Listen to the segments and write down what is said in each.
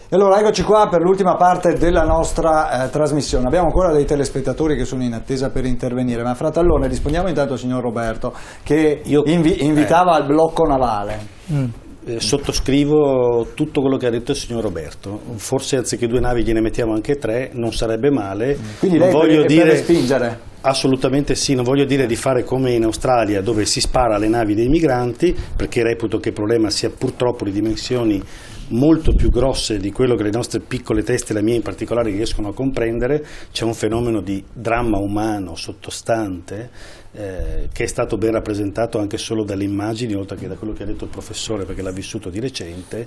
E allora eccoci qua per l'ultima parte della nostra trasmissione. Abbiamo ancora dei telespettatori che sono in attesa per intervenire, ma fra tallone rispondiamo intanto al signor Roberto che invitava al blocco navale. Sottoscrivo tutto quello che ha detto il signor Roberto. Forse anziché 2 navi gliene mettiamo anche 3, non sarebbe male. Quindi lei voglio per respingere? Assolutamente sì, non voglio dire di fare come in Australia dove si spara alle navi dei migranti, perché reputo che il problema sia purtroppo di dimensioni molto più grosse di quello che le nostre piccole teste, la mia in particolare, riescono a comprendere. C'è un fenomeno di dramma umano sottostante che è stato ben rappresentato anche solo dalle immagini, oltre che da quello che ha detto il professore, perché l'ha vissuto di recente,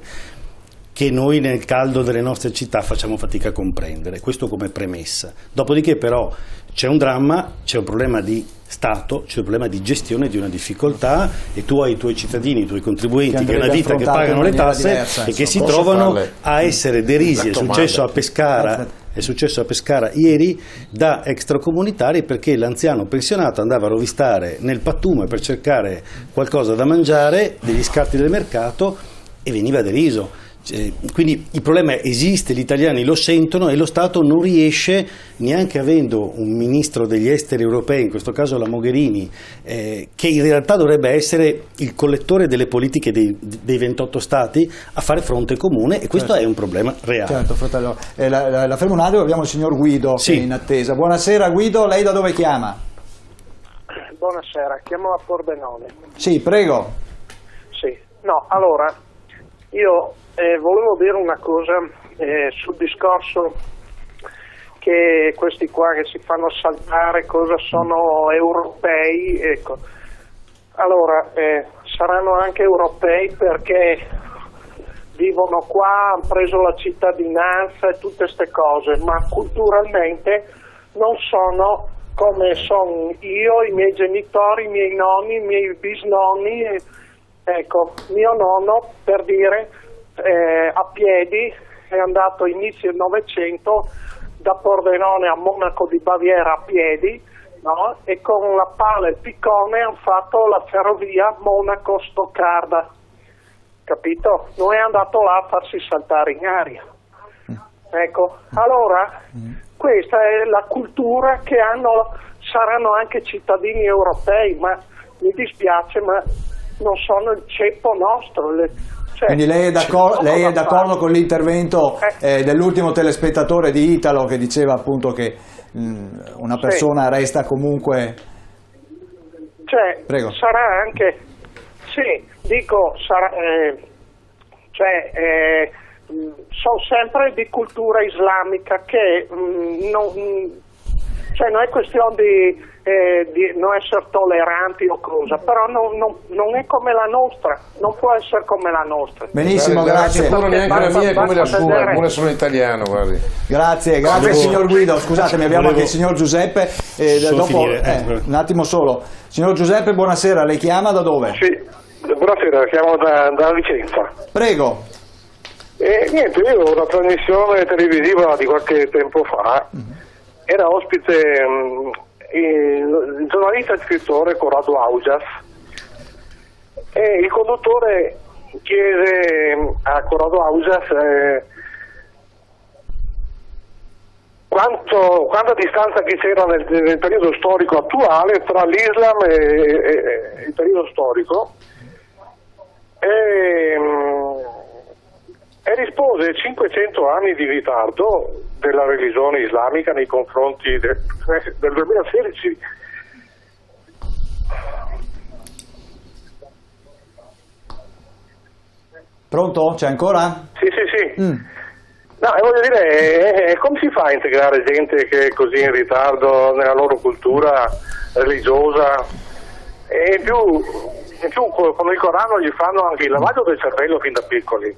che noi nel caldo delle nostre città facciamo fatica a comprendere. Questo come premessa. Dopodiché però c'è un dramma, c'è un problema di Stato, c'è un problema di gestione di una difficoltà, e tu hai i tuoi cittadini, i tuoi contribuenti, che è una ditta che pagano le tasse e che si trovano a essere derisi. È successo a Pescara ieri da extracomunitari, perché l'anziano pensionato andava a rovistare nel pattume per cercare qualcosa da mangiare, degli scarti del mercato, e veniva deriso. Quindi il problema esiste, gli italiani lo sentono, e lo Stato non riesce, neanche avendo un ministro degli esteri europei, in questo caso la Mogherini, che in realtà dovrebbe essere il collettore delle politiche dei 28 Stati, a fare fronte comune, e questo è un problema reale. Certo, fratello. La fermo un attimo, abbiamo il signor Guido che è in attesa. Buonasera Guido, lei da dove chiama? Buonasera, chiamo a Pordenone. Sì, prego. Sì, no, allora, io volevo dire una cosa sul discorso che questi qua che si fanno saltare cosa sono europei, ecco. Allora, saranno anche europei perché vivono qua, hanno preso la cittadinanza e tutte queste cose, ma culturalmente non sono come sono io, i miei genitori, i miei nonni, i miei bisnonni. Ecco, mio nonno, per dire, a piedi è andato inizio del Novecento da Pordenone a Monaco di Baviera a piedi, no? E con la pala e il piccone hanno fatto la ferrovia Monaco-Stoccarda, capito? Non è andato là a farsi saltare in aria. Ecco, allora questa è la cultura che hanno, saranno anche cittadini europei, ma mi dispiace, ma non sono il ceppo nostro. Quindi lei è d'accordo con l'intervento dell'ultimo telespettatore di Italo, che diceva appunto che una persona resta comunque... Cioè, prego. Sarà anche... Sì, dico, sarà... sono sempre di cultura islamica che non è questione di non essere tolleranti o cosa, però non è come la nostra, non può essere come la nostra. Benissimo, grazie. Neanche la mia è come la sua, pure sono italiano, guardi. Grazie signor Guido. Scusatemi, abbiamo anche il signor Giuseppe. Un attimo solo. Signor Giuseppe, buonasera, lei chiama da dove? Sì, buonasera, chiamo da Vicenza. Prego. Niente, io ho una trasmissione televisiva di qualche tempo fa, era ospite il giornalista e scrittore Corrado Augias, e il conduttore chiese a Corrado Augias quanta distanza che c'era nel periodo storico attuale tra l'Islam e il periodo storico, e rispose 500 anni di ritardo della religione islamica nei confronti del 2016. Pronto? C'è ancora? Sì. No, voglio dire, come si fa a integrare gente che è così in ritardo nella loro cultura religiosa? E in più con il Corano gli fanno anche il lavaggio del cervello fin da piccoli.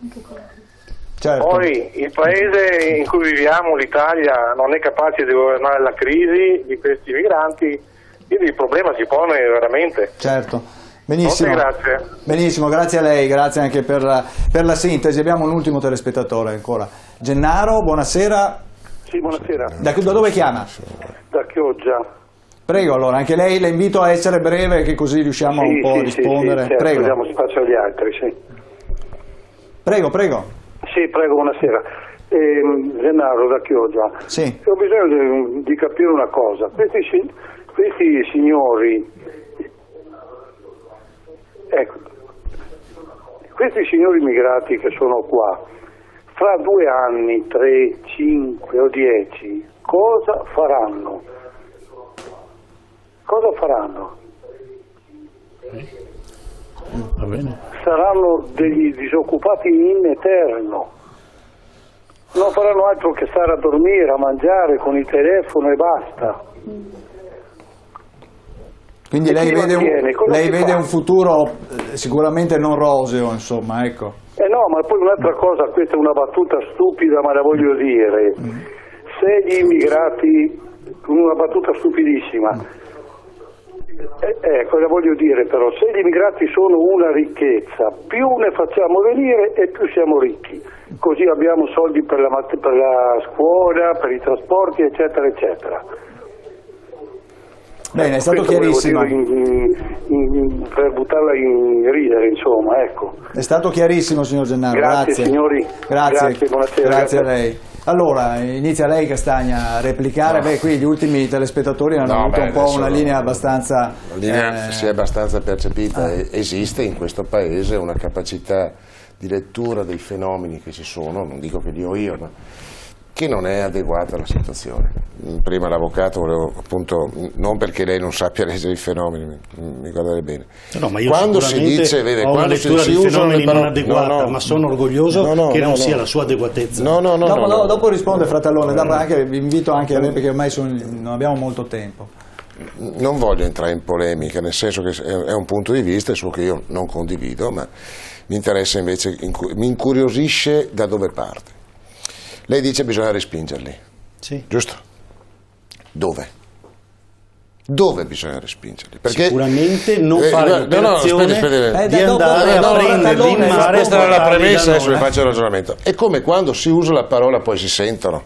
Certo. Poi il paese in cui viviamo, l'Italia, non è capace di governare la crisi di questi migranti, quindi il problema si pone veramente. Certo. Benissimo. Grazie. Benissimo, grazie a lei, grazie anche per la sintesi. Abbiamo un ultimo telespettatore ancora. Gennaro, buonasera. Sì, buonasera. Da dove chiama? Da Chioggia. Prego, allora, anche lei la invito a essere breve, che così riusciamo un po' a rispondere. Sì, certo, prego. Diamo spazio agli altri, sì. Prego. Sì, prego, buonasera. Gennaro da Chioggia. Sì. Ho bisogno di capire una cosa. Questi signori, ecco, questi signori immigrati che sono qua, fra 2 anni, 3, 5 o 10, cosa faranno? Cosa faranno? Va bene. Saranno degli disoccupati in eterno. Non faranno altro che stare a dormire, a mangiare con il telefono e basta. Quindi E lei chi vede, mantiene? Cosa si fa? un futuro sicuramente non roseo, insomma, ecco. No, ma poi un'altra cosa, questa è una battuta stupida, ma la voglio dire. Se gli immigrati, una battuta stupidissima, cosa voglio dire però, se gli immigrati sono una ricchezza, più ne facciamo venire e più siamo ricchi, così abbiamo soldi per la scuola, per i trasporti, eccetera, eccetera. Bene, è stato Questo volevo chiarissimo. per buttarla in ridere, insomma, ecco. È stato chiarissimo, signor Gennaro. Grazie, signori. Grazie, buonasera. Grazie a lei. Allora, inizia lei, Castagna, a replicare. No. Beh, qui gli ultimi telespettatori hanno avuto un po' una linea abbastanza... La linea si è abbastanza percepita. Esiste in questo paese una capacità di lettura dei fenomeni che ci sono, non dico che li ho io, ma che non è adeguata alla situazione. Prima l'avvocato volevo appunto, non perché lei non sappia leggere i fenomeni, mi guardare bene. No, ma io quando si dice, vede, ho una quando lettura si di usano fenomeni le parole, non adeguata, ma sono orgoglioso che non sia la sua adeguatezza. Dopo risponde Fratellone, vi invito anche a lei perché ormai non abbiamo molto tempo. Non voglio entrare in polemica, nel senso che è un punto di vista suo che io non condivido, ma mi interessa invece, mi incuriosisce da dove parte. Lei dice che bisogna respingerli, Sì. giusto? Dove? Dove bisogna respingerli? Perché sicuramente non fare l'operazione di andare a prenderli in mare. Questa era la premessa, adesso vi faccio. faccio il ragionamento. È come quando si usa la parola poi si sentono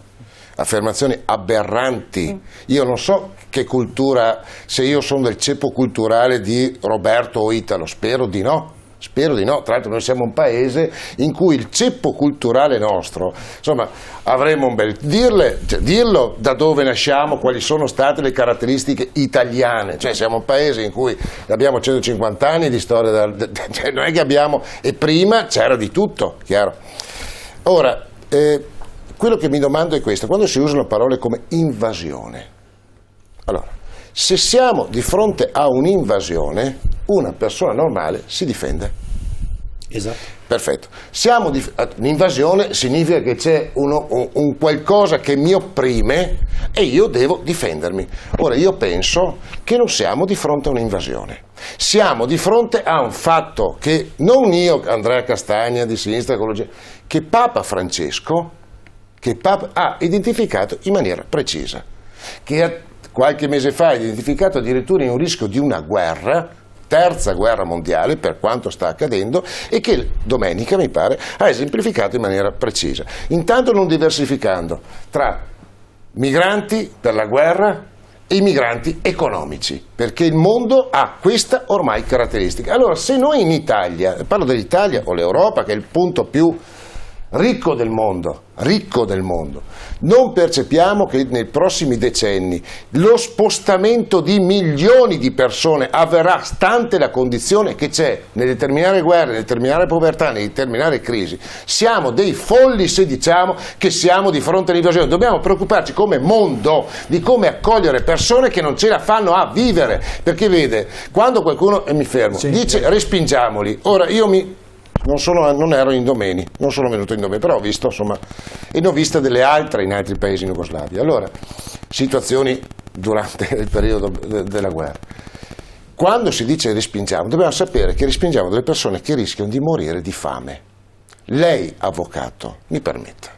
affermazioni aberranti. Io non so che cultura, se io sono del ceppo culturale di Roberto o Italo, spero di no. Spero di no, tra l'altro noi siamo un paese in cui il ceppo culturale nostro, insomma, avremmo un bel dirlo da dove nasciamo, quali sono state le caratteristiche italiane, cioè siamo un paese in cui abbiamo 150 anni di storia, cioè non è che abbiamo, e prima c'era di tutto, chiaro. Ora, quello che mi domando è questo, quando si usano parole come invasione, allora, se siamo di fronte a un'invasione, una persona normale si difende. Esatto. Perfetto. Un'invasione significa che c'è un qualcosa che mi opprime e io devo difendermi. Ora io penso che non siamo di fronte a un'invasione. Siamo di fronte a un fatto che non io, Andrea Castagna di Sinistra Ecologia, che Papa Francesco ha identificato in maniera precisa, che qualche mese fa ha identificato addirittura in un rischio di una guerra, terza guerra mondiale per quanto sta accadendo, e che domenica mi pare ha esemplificato in maniera precisa, intanto non diversificando tra migranti per la guerra e i migranti economici, perché il mondo ha questa ormai caratteristica. Allora se noi in Italia, parlo dell'Italia o l'Europa che è il punto più ricco del mondo, non percepiamo che nei prossimi decenni lo spostamento di milioni di persone avverrà stante la condizione che c'è nel determinare guerre, nel determinare povertà, nel determinare crisi. Siamo dei folli se diciamo che siamo di fronte all'invasione. Dobbiamo preoccuparci come mondo di come accogliere persone che non ce la fanno a vivere, perché vede, quando qualcuno, e mi fermo, dice respingiamoli, ora io non ero in Domeni, non sono venuto in Domeni, però ho visto, insomma, e ne ho viste delle altre in altri paesi in Jugoslavia. Allora, situazioni durante il periodo della guerra. Quando si dice respingiamo, dobbiamo sapere che respingiamo delle persone che rischiano di morire di fame. Lei, avvocato, mi permetta,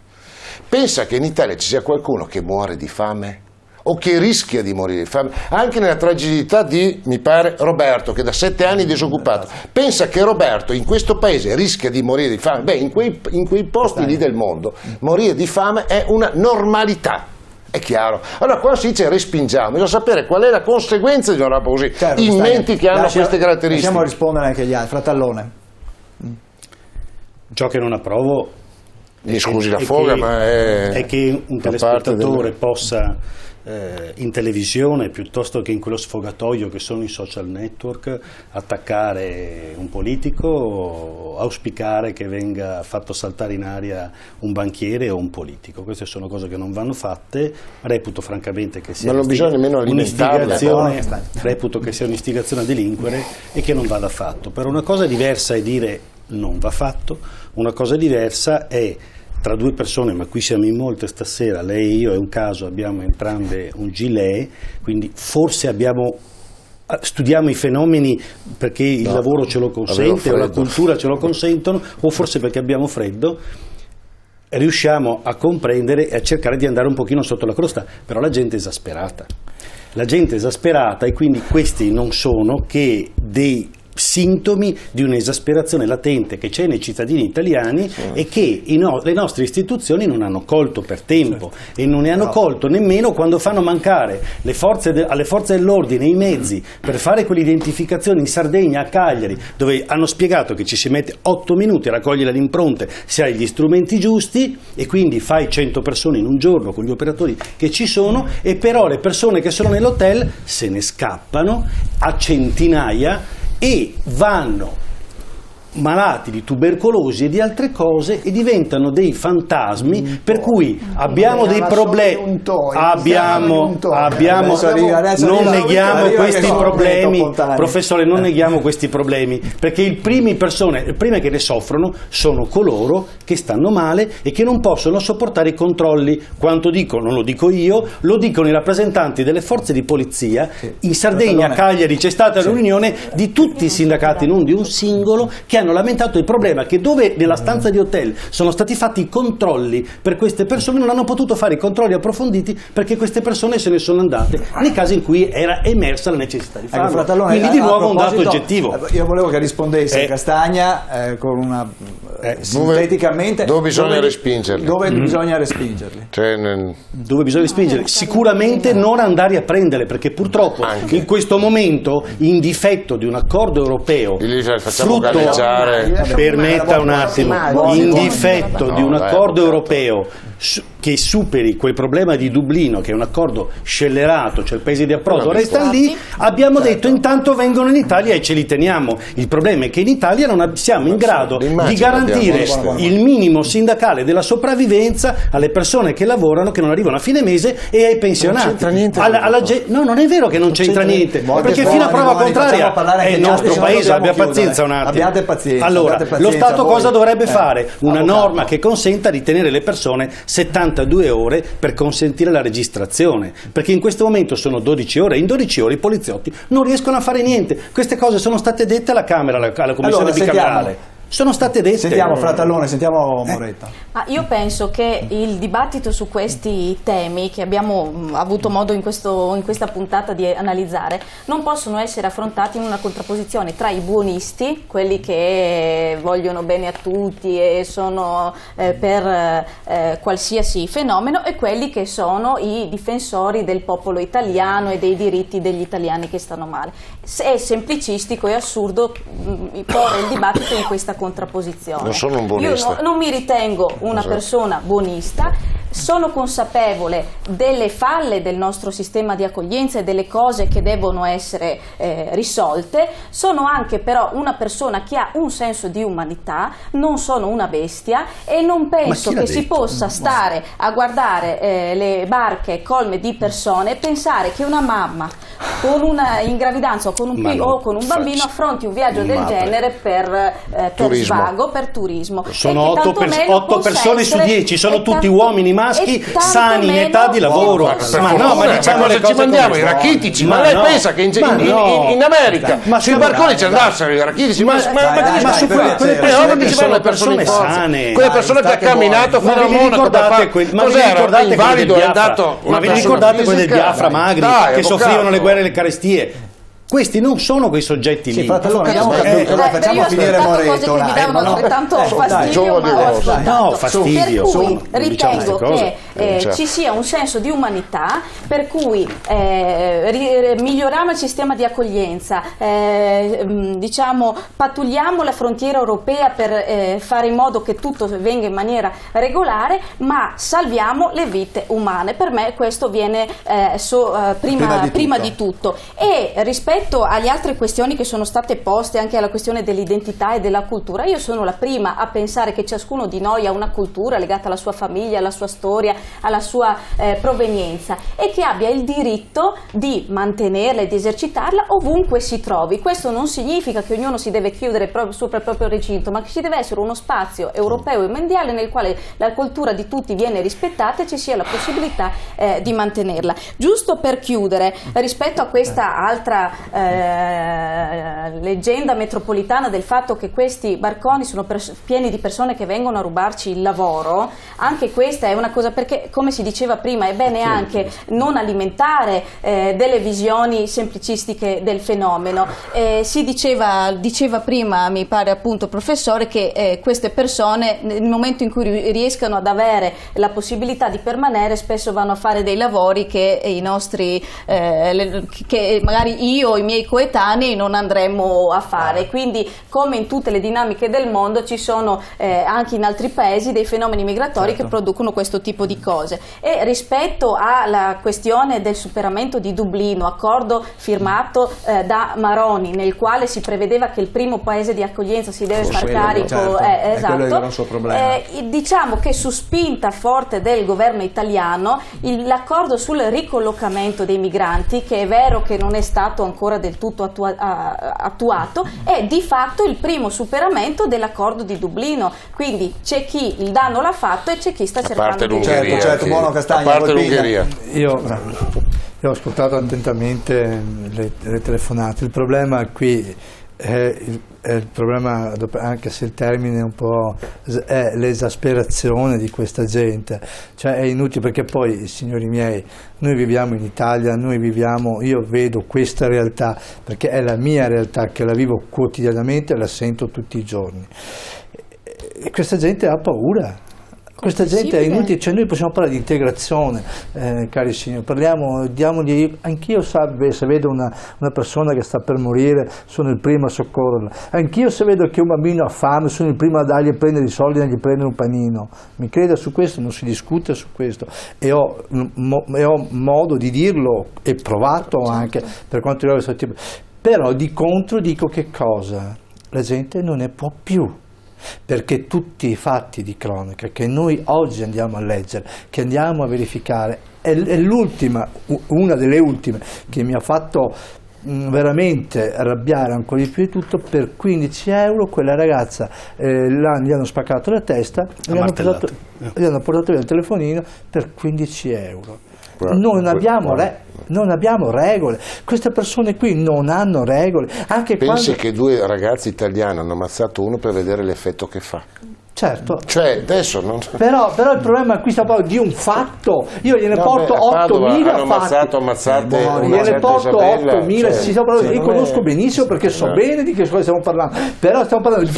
pensa che in Italia ci sia qualcuno che muore di fame? O che rischia di morire di fame, anche nella tragicità di, mi pare, Roberto, che da 7 anni è disoccupato. Pensa che Roberto in questo paese rischia di morire di fame? Beh, in quei posti lì del mondo, morire di fame è una normalità. È chiaro. Allora quando si dice respingiamo, bisogna sapere qual è la conseguenza di una roba così, in menti che hanno queste caratteristiche. Lasciamo rispondere anche gli altri. Fratellone. Ciò che non approvo Mi scusi la foga, ma è che un fa parte telespettatore del... possa in televisione, piuttosto che in quello sfogatoio che sono i social network, attaccare un politico o auspicare che venga fatto saltare in aria un banchiere o un politico. Queste sono cose che non vanno fatte. Reputo francamente che sia un'istigazione, reputo che sia un'istigazione a delinquere e che non vada fatto. Però una cosa diversa è dire non va fatto, una cosa diversa è tra due persone, ma qui siamo in molte stasera, lei e io, è un caso, abbiamo entrambe un gilet, quindi forse studiamo i fenomeni perché il lavoro ce lo consente o la cultura ce lo consentono, o forse perché abbiamo freddo, riusciamo a comprendere e a cercare di andare un pochino sotto la crosta, però la gente è esasperata. La gente è esasperata e quindi questi non sono che dei sintomi di un'esasperazione latente che c'è nei cittadini italiani e che le nostre istituzioni non hanno colto per tempo e non ne hanno colto nemmeno quando fanno mancare alle forze dell'ordine i mezzi per fare quell'identificazione in Sardegna, a Cagliari, dove hanno spiegato che ci si mette 8 minuti a raccogliere le impronte se hai gli strumenti giusti, e quindi fai 100 persone in un giorno con gli operatori che ci sono, e però le persone che sono nell'hotel se ne scappano a centinaia e vanno malati di tubercolosi e di altre cose e diventano dei fantasmi, per cui abbiamo dei problemi, non neghiamo questi problemi, professore, non neghiamo questi problemi, perché le prime che ne soffrono sono coloro che stanno male e che non possono sopportare i controlli. Quanto dico, non lo dico io, lo dicono i rappresentanti delle forze di polizia. In Sardegna, a Cagliari, c'è stata una riunione di tutti i sindacati, non di un singolo, che hanno lamentato il problema che dove nella stanza di hotel sono stati fatti i controlli per queste persone non hanno potuto fare i controlli approfonditi perché queste persone se ne sono andate nei casi in cui era emersa la necessità di farlo. Quindi di nuovo un dato oggettivo. Io volevo che rispondesse Castagna con una sinteticamente dove bisogna respingerli. Dove bisogna respingerli? Dove bisogna respingerli? Sicuramente non andare a prendere, perché purtroppo in questo momento, in difetto di un accordo europeo, permetta un attimo, in difetto di un accordo europeo che superi quel problema di Dublino, che è un accordo scellerato, cioè il paese di approdo resta lì, abbiamo detto intanto vengono in Italia e ce li teniamo. Il problema è che in Italia non siamo in grado di garantire il minimo sindacale della sopravvivenza alle persone che lavorano, che non arrivano a fine mese, e ai pensionati. No, non è vero che non c'entra niente, perché fino a prova contraria è il nostro paese. Abbia pazienza un attimo. Abbiate pazienza. Allora, lo Stato cosa dovrebbe fare? Una norma che consenta di tenere le persone 72 ore per consentire la registrazione, perché in questo momento sono 12 ore, in 12 ore i poliziotti non riescono a fare niente. Queste cose sono state dette alla Camera, alla Commissione bicamerale. Sono state dette. Sentiamo Fratallone, sentiamo Moretta. Io penso che il dibattito su questi temi che abbiamo avuto modo in questa puntata di analizzare non possono essere affrontati in una contrapposizione tra i buonisti, quelli che vogliono bene a tutti e sono per qualsiasi fenomeno, e quelli che sono i difensori del popolo italiano e dei diritti degli italiani che stanno male. È semplicistico e assurdo porre il dibattito in questa contrapposizione. Non sono un buonista. Io non mi ritengo una persona buonista, sono consapevole delle falle del nostro sistema di accoglienza e delle cose che devono essere risolte, sono anche però una persona che ha un senso di umanità, non sono una bestia e non penso che si possa stare a guardare le barche colme di persone e pensare che una mamma con una in gravidanza o con un bambino affronti un viaggio del genere per svago, per turismo. Sono 8 persone su 10, sono tutti uomini maschi sani in età di lavoro. Ma diciamo le cose, ci mandiamo i rachitici, ma lei pensa che in America sui barconi ci andassero i rachitici? Ma quelle sono persone sane, quelle persone che ha camminato fino a Monaco per fare cos'era? Invalido è andato. Ma vi ricordate quelli del Biafra Magri che soffrivano le guerre e le carestie? Questi non sono quei soggetti lì. Facciamo finire Moretto. Che mi davano altrettanto fastidio. No, fastidio. Per cui ritengo che certo. ci sia un senso di umanità, per cui miglioriamo il sistema di accoglienza, diciamo pattugliamo la frontiera europea per fare in modo che tutto venga in maniera regolare, ma salviamo le vite umane. Per me questo viene prima di tutto. E rispetto alle altre questioni che sono state poste, anche alla questione dell'identità e della cultura, io sono la prima a pensare che ciascuno di noi ha una cultura legata alla sua famiglia, alla sua storia, alla sua provenienza, e che abbia il diritto di mantenerla e di esercitarla ovunque si trovi. Questo non significa che ognuno si deve chiudere sopra il proprio recinto, ma che ci deve essere uno spazio europeo e mondiale nel quale la cultura di tutti viene rispettata e ci sia la possibilità di mantenerla. Giusto per chiudere, rispetto a questa altra leggenda metropolitana del fatto che questi barconi sono pieni di persone che vengono a rubarci il lavoro, anche questa è una cosa, perché come si diceva prima è bene anche non alimentare delle visioni semplicistiche del fenomeno. Diceva prima, mi pare appunto professore, che queste persone nel momento in cui riescano ad avere la possibilità di permanere spesso vanno a fare dei lavori che i nostri che magari io o i miei coetanei non andremmo a fare. Quindi, come in tutte le dinamiche del mondo, ci sono anche in altri paesi dei fenomeni migratori che producono questo tipo di cose. E rispetto alla questione del superamento di Dublino, accordo firmato da Maroni, nel quale si prevedeva che il primo paese di accoglienza si deve far carico, è quello il grosso problema. Diciamo che su spinta forte del governo italiano l'accordo sul ricollocamento dei migranti, che è vero che non è stato ancora del tutto attuato, è di fatto il primo superamento dell'accordo di Dublino. Quindi c'è chi il danno l'ha fatto e c'è chi sta cercando di... Certo, buono Castagna. A parte l'Ungheria. Io ho ascoltato attentamente le telefonate. Il problema qui è il problema, anche se il termine è un po', è l'esasperazione di questa gente. Cioè è inutile, perché poi, signori miei, noi viviamo in Italia, io vedo questa realtà perché è la mia realtà, che la vivo quotidianamente, la sento tutti i giorni, e questa gente ha paura. Questa gente è inutile, cioè noi possiamo parlare di integrazione, cari signori, diamogli, anch'io se vedo una persona che sta per morire sono il primo a soccorrerla, anch'io se vedo che un bambino ha fame sono il primo a dargli, a prendere i soldi e gli prendere un panino, mi creda, su questo non si discute, su questo, e ho modo di dirlo e provato anche per quanto riguarda questo tipo, però di contro dico che cosa? La gente non ne può più. Perché tutti i fatti di cronaca che noi oggi andiamo a leggere, che andiamo a verificare, è una delle ultime che mi ha fatto veramente arrabbiare ancora di più di tutto. Per 15 euro quella ragazza gli hanno spaccato la testa, gli hanno portato via il telefonino per 15 euro. Non abbiamo regole, queste persone qui non hanno regole. Anche pensi che 2 ragazzi italiani hanno ammazzato uno per vedere l'effetto che fa? Certo. Cioè, adesso non... Però il problema qui stiamo parlando di un fatto. Io gliene porto 8.000 fatti. Ammazzate gliene porto 8.000. Io conosco benissimo, perché so bene di che cosa stiamo parlando. Però stiamo parlando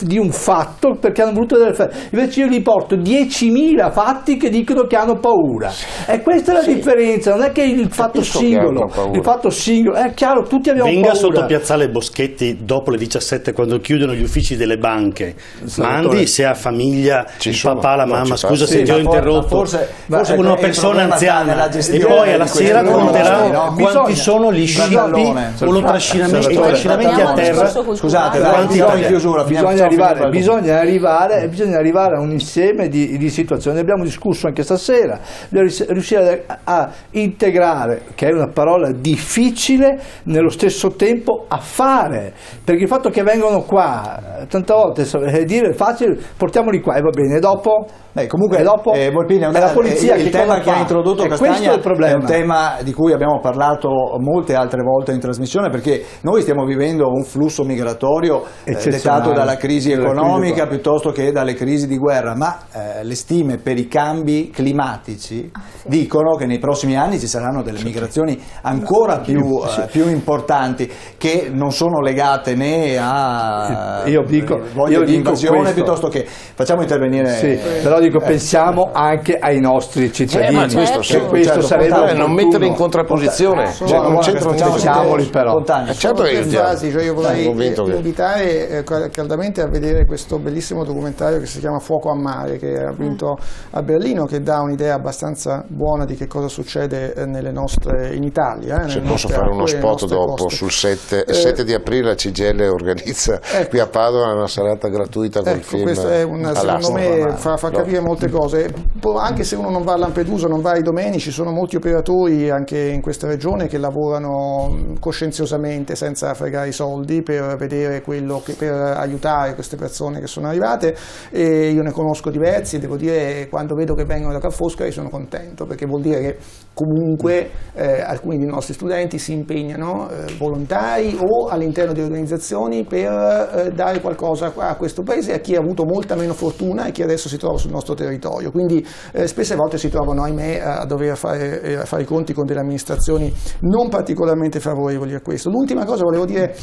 di un fatto, perché hanno voluto delle fette. Invece io gli porto 10.000 fatti che dicono che hanno paura. E questa è la differenza. Non è che il fatto singolo. Il fatto singolo è chiaro, tutti abbiamo paura. Venga sotto Piazzale Boschetti dopo le 17, quando chiudono gli uffici delle banche. Mandi, se ha famiglia, il papà, la mamma, scusa se ti ho interrotto, forse una persona anziana, e poi alla sera conterà quanti sono gli scippi o i trascinamenti a terra. Scusate, bisogna arrivare a un insieme di situazioni. Abbiamo discusso anche stasera, riuscire a integrare, che è una parola difficile, nello stesso tempo a fare, perché il fatto che vengono qua tante volte dire facile, portiamoli qua e va bene, dopo comunque Volpini, è la polizia il tema che ha introdotto Castagna è un tema di cui abbiamo parlato molte altre volte in trasmissione, perché noi stiamo vivendo un flusso migratorio dettato dalla crisi economica piuttosto che dalle crisi di guerra, ma le stime per i cambi climatici dicono che nei prossimi anni ci saranno delle migrazioni ancora più importanti, che non sono legate né a voglia di invasione piuttosto che facciamo intervenire. Sì, però dico, pensiamo anche ai nostri cittadini. Ma questo, Certo. questo sarebbe non metterli in contrapposizione, non c'entra pensiamoli però. certo che frasi, cioè io vorrei convinto che- invitare caldamente a vedere questo bellissimo documentario che si chiama Fuoco a mare, che ha vinto a Berlino, che dà un'idea abbastanza buona di che cosa succede in Italia. Se nelle posso nostre fare uno acque e nelle spot nostre dopo, coste. sul 7 di aprile la CGIL organizza qui a Padova una serata gratuita col Ecco, film questo è secondo me fa capire molte cose. Anche se uno non va a Lampedusa, non va ai domeni, ci sono molti operatori anche in questa regione che lavorano coscienziosamente senza fregare i soldi per vedere per aiutare queste persone che sono arrivate, e io ne conosco diversi, devo dire, quando vedo che vengono da Ca' Foscari sono contento, perché vuol dire che comunque alcuni dei nostri studenti si impegnano volontari o all'interno di organizzazioni per dare qualcosa a questo paese, a chi ha avuto molta meno fortuna e chi adesso si trova sul nostro territorio. Quindi spesse volte si trovano, ahimè, a dover fare i conti con delle amministrazioni non particolarmente favorevoli a questo. L'ultima cosa volevo dire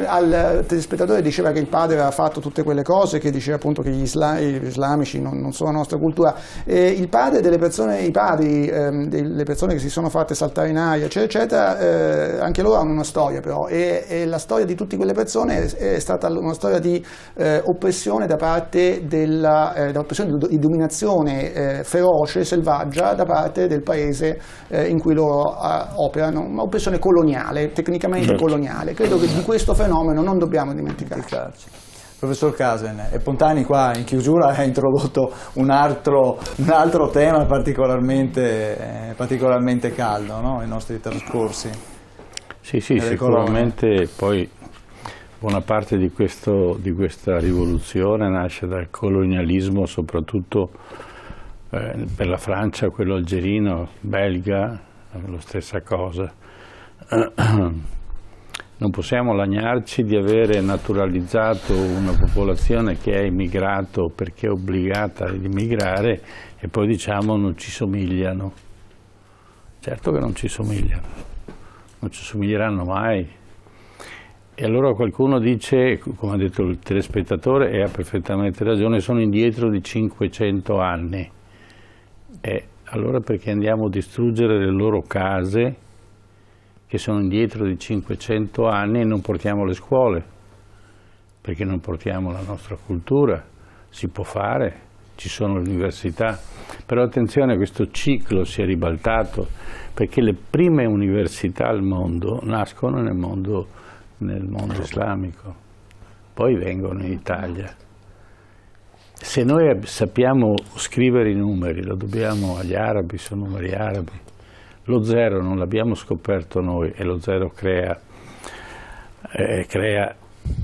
al telespettatore, diceva che il padre aveva fatto tutte quelle cose, che diceva appunto che gli islamici non sono la nostra cultura. Il padre delle persone, i padri delle persone che si sono fatte saltare in aria, eccetera, anche loro hanno una storia, però, e la storia di tutte quelle persone è stata una storia di oppressione da parte di dominazione feroce, selvaggia da parte del paese in cui loro operano, una oppressione coloniale, tecnicamente coloniale. Credo che di questo fenomeno non dobbiamo dimenticarci. Professor Casen, e Pontani qua in chiusura ha introdotto un altro tema particolarmente caldo, no? Ai nostri trascorsi. Sì, sicuramente poi buona parte di questa rivoluzione nasce dal colonialismo, soprattutto per la Francia, quello algerino, belga, la stessa cosa. Non possiamo lagnarci di avere naturalizzato una popolazione che è immigrato perché è obbligata ad immigrare e poi diciamo non ci somigliano. Certo che non ci somigliano, non ci somiglieranno mai. E allora qualcuno dice, come ha detto il telespettatore, e ha perfettamente ragione, sono indietro di 500 anni. E allora perché andiamo a distruggere le loro case, che sono indietro di 500 anni, e non portiamo le scuole? Perché non portiamo la nostra cultura? Si può fare, ci sono le università. Però attenzione, questo ciclo si è ribaltato, perché le prime università al mondo nascono nel mondo islamico, poi vengono in Italia. Se noi sappiamo scrivere i numeri, lo dobbiamo agli arabi, sono numeri arabi. Lo zero non l'abbiamo scoperto noi, e lo zero crea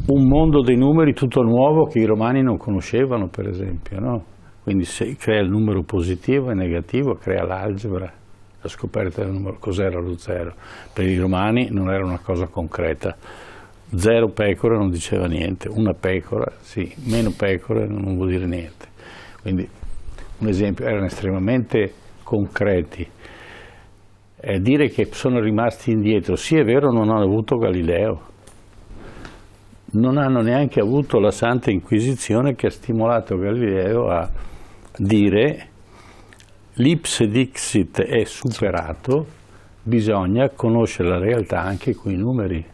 un mondo dei numeri tutto nuovo che i romani non conoscevano, per esempio, no? Quindi se crea il numero positivo e negativo, crea l'algebra, la scoperta del numero. Cos'era lo zero? Per i romani non era una cosa concreta. 0 pecore non diceva niente, una pecora, sì, meno pecore non vuol dire niente. Quindi un esempio, erano estremamente concreti. Dire che sono rimasti indietro, sì è vero, non hanno avuto Galileo, non hanno neanche avuto la Santa Inquisizione che ha stimolato Galileo a dire l'ipse dixit è superato, bisogna conoscere la realtà anche con i numeri,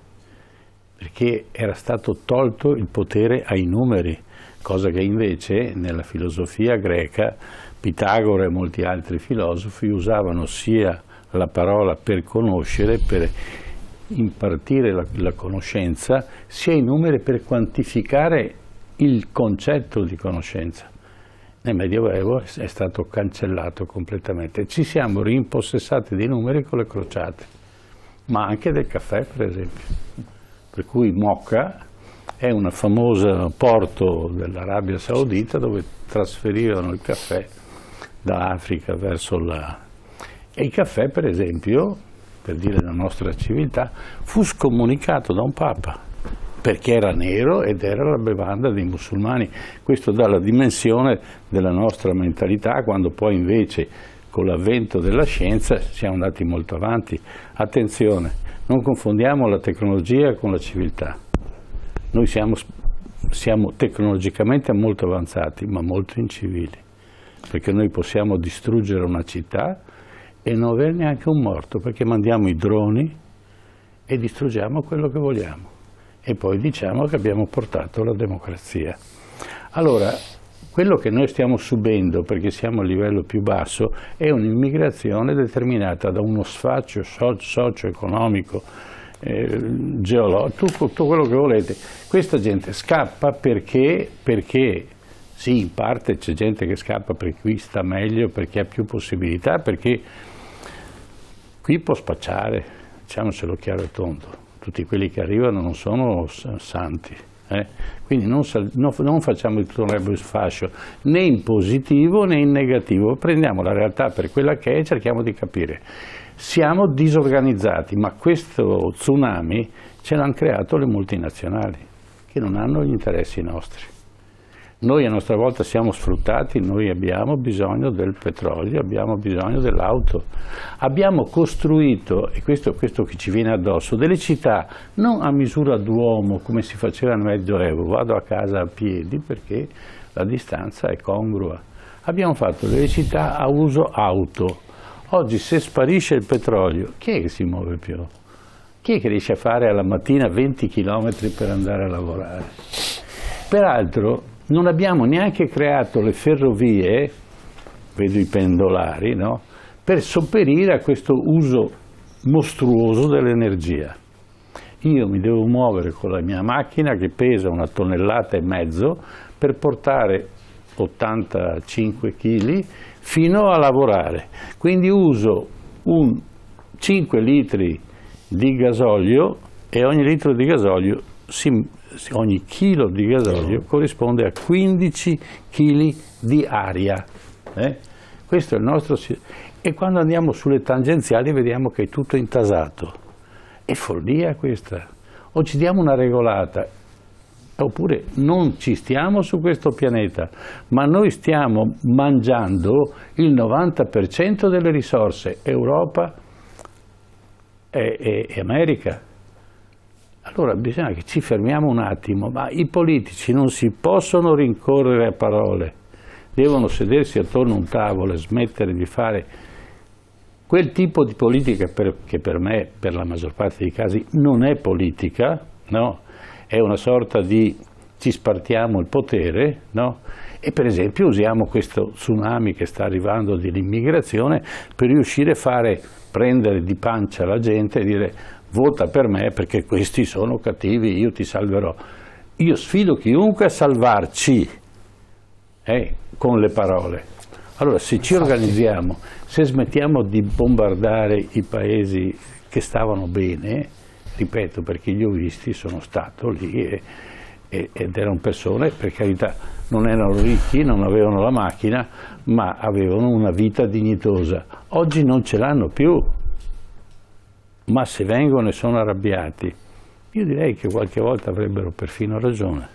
perché era stato tolto il potere ai numeri, cosa che invece nella filosofia greca Pitagora e molti altri filosofi usavano sia la parola per conoscere, per impartire la conoscenza, sia i numeri per quantificare il concetto di conoscenza. Nel Medioevo è stato cancellato completamente. Ci siamo rimpossessati dei numeri con le crociate, ma anche del caffè, per esempio. Per cui Mocca è un famoso porto dell'Arabia Saudita dove trasferivano il caffè dall'Africa verso E il caffè, per esempio, per dire la nostra civiltà, fu scomunicato da un papa, perché era nero ed era la bevanda dei musulmani. Questo dà la dimensione della nostra mentalità, quando poi invece con l'avvento della scienza siamo andati molto avanti. Attenzione, non confondiamo la tecnologia con la civiltà. Noi siamo siamo tecnologicamente molto avanzati, ma molto incivili, perché noi possiamo distruggere una città e non avere neanche un morto, perché mandiamo i droni e distruggiamo quello che vogliamo e poi diciamo che abbiamo portato la democrazia. Allora, quello che noi stiamo subendo, perché siamo a livello più basso, è un'immigrazione determinata da uno sfaccio socio-economico, geologico, tutto quello che volete. Questa gente scappa perché sì, in parte c'è gente che scappa perché qui sta meglio, perché ha più possibilità, perché qui può spacciare, diciamocelo chiaro e tondo. Tutti quelli che arrivano non sono santi. Quindi non facciamo il tutto un fascio né in positivo né in negativo, prendiamo la realtà per quella che è e cerchiamo di capire. Siamo disorganizzati, ma questo tsunami ce l'hanno creato le multinazionali che non hanno gli interessi nostri. Noi a nostra volta siamo sfruttati, noi abbiamo bisogno del petrolio, abbiamo bisogno dell'auto. Abbiamo costruito, e questo che ci viene addosso, delle città non a misura d'uomo come si faceva nel Medioevo, vado a casa a piedi perché la distanza è congrua. Abbiamo fatto delle città a uso auto. Oggi se sparisce il petrolio, chi è che si muove più? Chi è che riesce a fare alla mattina 20 km per andare a lavorare? Peraltro non abbiamo neanche creato le ferrovie, vedo i pendolari, no? Per sopperire a questo uso mostruoso dell'energia. Io mi devo muovere con la mia macchina che pesa 1,5 tonnellate per portare 85 kg fino a lavorare. Quindi uso 5 litri di gasolio e ogni litro di gasolio ogni chilo di gasolio corrisponde a 15 kg di aria. Questo è il nostro. E quando andiamo sulle tangenziali vediamo che è tutto intasato. È follia questa. O ci diamo una regolata, oppure non ci stiamo su questo pianeta, ma noi stiamo mangiando il 90% delle risorse Europa e America. Allora bisogna che ci fermiamo un attimo, ma i politici non si possono rincorrere a parole, devono sedersi attorno a un tavolo e smettere di fare quel tipo di politica che per me, per la maggior parte dei casi, non è politica, no? È una sorta di ci spartiamo il potere, no? E per esempio usiamo questo tsunami che sta arrivando dell'immigrazione per riuscire a prendere di pancia la gente e dire vota per me perché questi sono cattivi, io ti salverò. Io sfido chiunque a salvarci con le parole. Allora se ci organizziamo, se smettiamo di bombardare i paesi che stavano bene, ripeto perché li ho visti, sono stato lì ed erano persone, per carità, non erano ricchi, non avevano la macchina, ma avevano una vita dignitosa. Oggi non ce l'hanno più. Ma se vengono e sono arrabbiati, io direi che qualche volta avrebbero perfino ragione.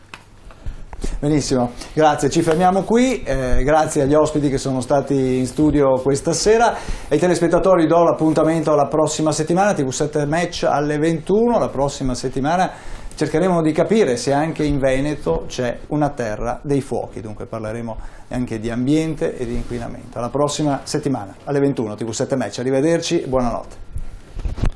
Benissimo, grazie, ci fermiamo qui, grazie agli ospiti che sono stati in studio questa sera. Ai telespettatori do l'appuntamento alla prossima settimana, TV7 Match alle 21, la prossima settimana cercheremo di capire se anche in Veneto c'è una terra dei fuochi, dunque parleremo anche di ambiente e di inquinamento. Alla prossima settimana alle 21, TV7 Match, arrivederci, buonanotte.